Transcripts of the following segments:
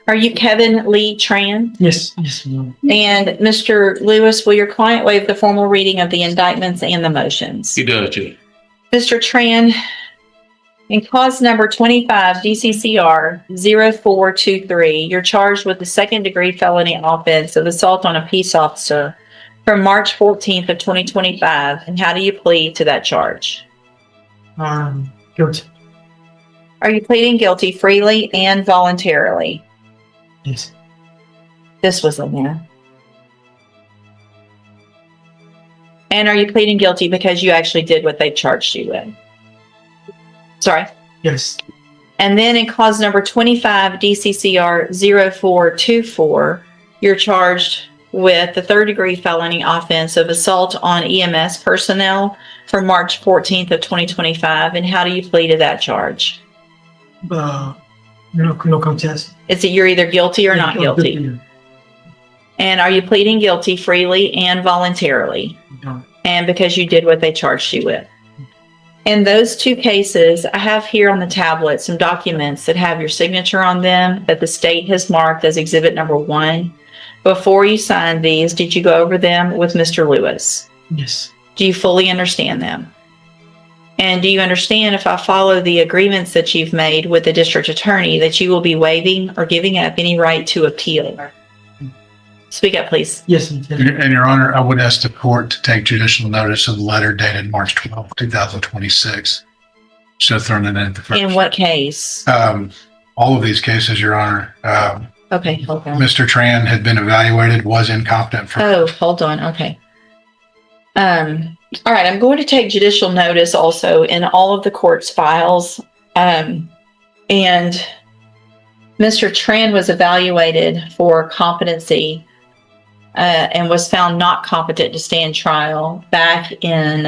Are you Kevin Lee Tran? Yes, yes, ma'am. And Mr. Lewis, will your client waive the formal reading of the indictments and the motions? He does, Judge. Mr. Tran, in cause number 25 DCCR 0423, you're charged with the second-degree felony offense of assault on a peace officer from March 14th of 2025. And how do you plead to that charge? Guilty. Are you pleading guilty freely and voluntarily? Yes. This was in there. And are you pleading guilty because you actually did what they charged you with? Sorry. Yes. And then in cause number 25 DCCR 0424, you're charged with the third-degree felony offense of assault on EMS personnel from March 14th of 2025. And how do you plead to that charge? No contest. Is it you're either guilty or not guilty? And are you pleading guilty freely and voluntarily? No. And because you did what they charged you with? In those two cases, I have here on the tablet some documents that have your signature on them that the state has marked as exhibit number 1. Before you signed these, did you go over them with Mr. Lewis? Yes. Do you fully understand them? And do you understand, if I follow the agreements that you've made with the district attorney, that you will be waiving or giving up any right to appeal? Speak up, please. Yes. And Your Honor, I would ask the court to take judicial notice of the letter dated March 12, 2026. So throwing it in the first. In what case? All of these cases, Your Honor, Okay, hold on. Mr. Tran had been evaluated, was incompetent for. Oh, hold on. Okay. All right. I'm going to take judicial notice also in all of the court's files. And Mr. Tran was evaluated for competency and was found not competent to stand trial back in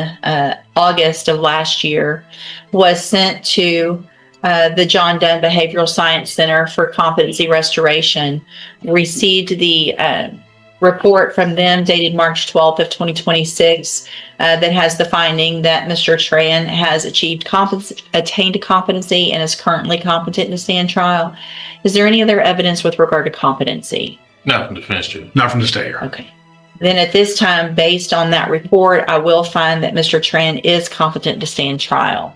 August of last year, was sent to the John Dunn Behavioral Science Center for competency restoration, received the report from them dated March 12th of 2026 that has the finding that Mr. Tran has attained competency and is currently competent to stand trial. Is there any other evidence with regard to competency? Not from the defense, Judge. Not from the state, Your Honor. Okay. Then at this time, based on that report, I will find that Mr. Tran is competent to stand trial.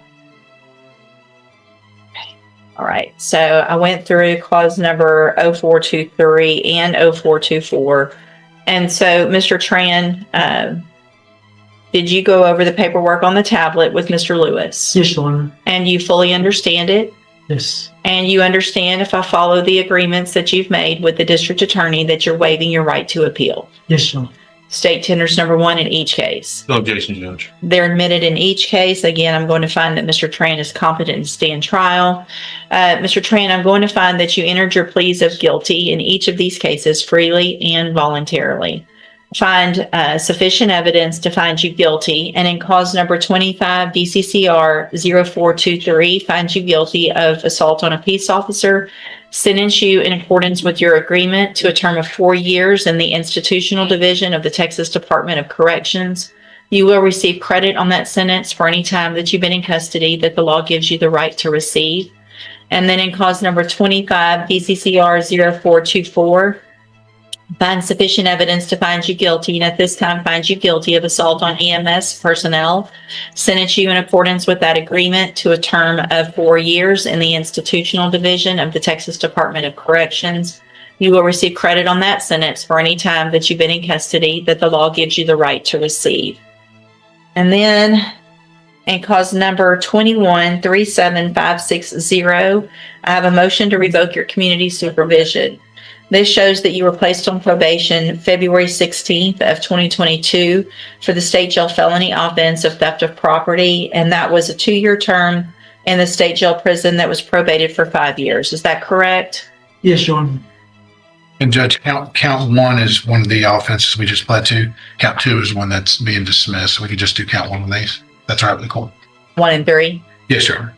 Okay. All right. So I went through cause number 0423 and 0424. And so, Mr. Tran, did you go over the paperwork on the tablet with Mr. Lewis? Yes, Your Honor. And you fully understand it? Yes. And you understand, if I follow the agreements that you've made with the district attorney, that you're waiving your right to appeal? Yes, Your Honor. State tenders number 1 in each case. No objection, Judge. They're admitted in each case. Again, I'm going to find that Mr. Tran is competent to stand trial. Mr. Tran, I'm going to find that you entered your pleas of guilty in each of these cases freely and voluntarily. Find sufficient evidence to find you guilty, and in cause number 25 DCCR 0423, find you guilty of assault on a peace officer, sentence you in accordance with your agreement to a term of 4 years in the institutional division of the Texas Department of Corrections. You will receive credit on that sentence for any time that you've been in custody that the law gives you the right to receive. And then in cause number 25 DCCR 0424, find sufficient evidence to find you guilty, and at this time find you guilty of assault on EMS personnel, sentence you in accordance with that agreement to a term of 4 years in the institutional division of the Texas Department of Corrections. You will receive credit on that sentence for any time that you've been in custody that the law gives you the right to receive. And then in cause number 2137560, I have a motion to revoke your community supervision. This shows that you were placed on probation February 16th of 2022 for the state jail felony offense of theft of property, and that was a 2-year term in the state jail prison that was probated for 5 years. Is that correct? Yes, Your Honor. And Judge, count 1 is one of the offenses we just pled to. Count 2 is one that's being dismissed. So we could just do count 1 of these. That's all right with the court. 1 and 3. Yes, Your Honor.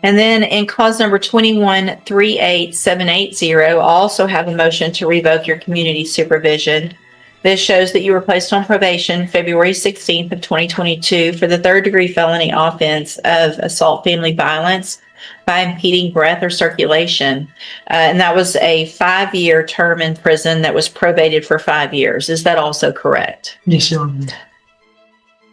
And then in cause number 2138780, I also have a motion to revoke your community supervision. This shows that you were placed on probation February 16th of 2022 for the third-degree felony offense of assault family violence by impeding breath or circulation. And that was a 5-year term in prison that was probated for 5 years. Is that also correct? Yes, Your Honor.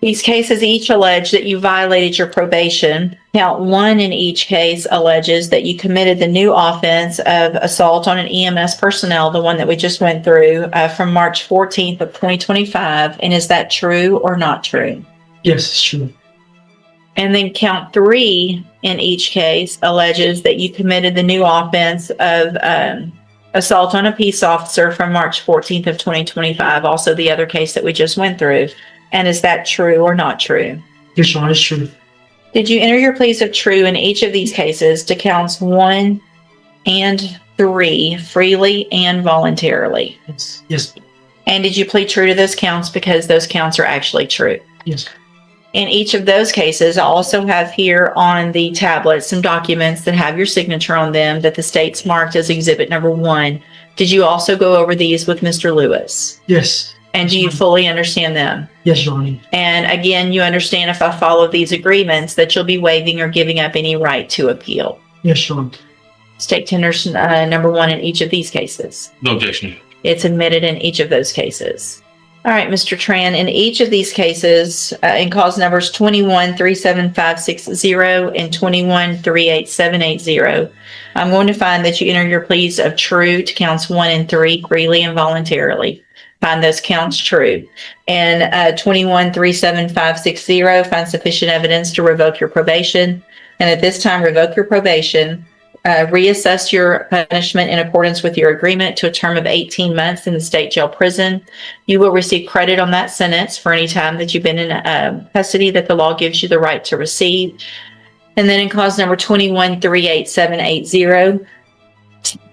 These cases each allege that you violated your probation. Count 1 in each case alleges that you committed the new offense of assault on an EMS personnel, the one that we just went through, from March 14th of 2025. And is that true or not true? Yes, it's true. And then count 3 in each case alleges that you committed the new offense of assault on a peace officer from March 14th of 2025, also the other case that we just went through. And is that true or not true? Yes, Your Honor, it's true. Did you enter your pleas of true in each of these cases to counts 1 and 3 freely and voluntarily? Yes. Yes. And did you plead true to those counts because those counts are actually true? Yes. In each of those cases, I also have here on the tablet some documents that have your signature on them that the state's marked as exhibit number 1. Did you also go over these with Mr. Lewis? Yes. And do you fully understand them? Yes, Your Honor. And again, you understand if I follow these agreements that you'll be waiving or giving up any right to appeal. Yes, Your Honor. State tenders number 1 in each of these cases. No objection. It's admitted in each of those cases. All right, Mr. Tran, in each of these cases, in cause numbers 21-37560 and 21-38780, I'm going to find that you enter your pleas of true to counts 1 and 3 freely and voluntarily. Find those counts true. And 21-37560, find sufficient evidence to revoke your probation. And at this time, revoke your probation. Reassess your punishment in accordance with your agreement to a term of 18 months in the state jail prison. You will receive credit on that sentence for any time that you've been in custody that the law gives you the right to receive. And then in cause number 21-38780,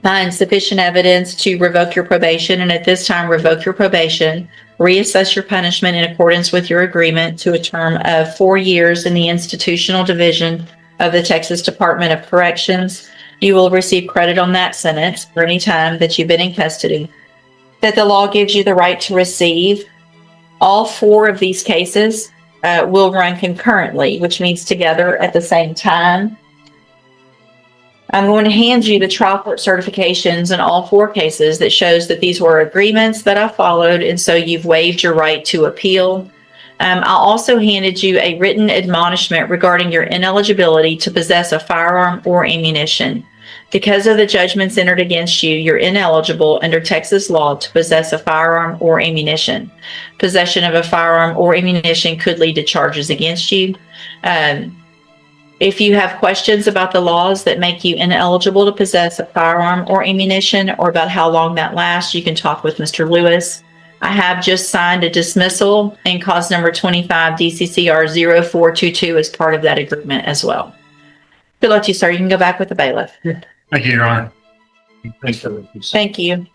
find sufficient evidence to revoke your probation. And at this time, revoke your probation. Reassess your punishment in accordance with your agreement to a term of 4 years in the institutional division of the Texas Department of Corrections. You will receive credit on that sentence for any time that you've been in custody that the law gives you the right to receive. All 4 of these cases will run concurrently, which means together at the same time. I'm going to hand you the trial court certifications in all 4 cases that shows that these were agreements that I followed, and so you've waived your right to appeal. I also handed you a written admonishment regarding your ineligibility to possess a firearm or ammunition. Because of the judgments entered against you, you're ineligible under Texas law to possess a firearm or ammunition. Possession of a firearm or ammunition could lead to charges against you. If you have questions about the laws that make you ineligible to possess a firearm or ammunition, or about how long that lasts, you can talk with Mr. Lewis. I have just signed a dismissal in cause number 25 DCCR 0422 as part of that agreement as well. Good luck to you, sir. You can go back with the bailiff. Thank you, Your Honor. Thanks for Thank you.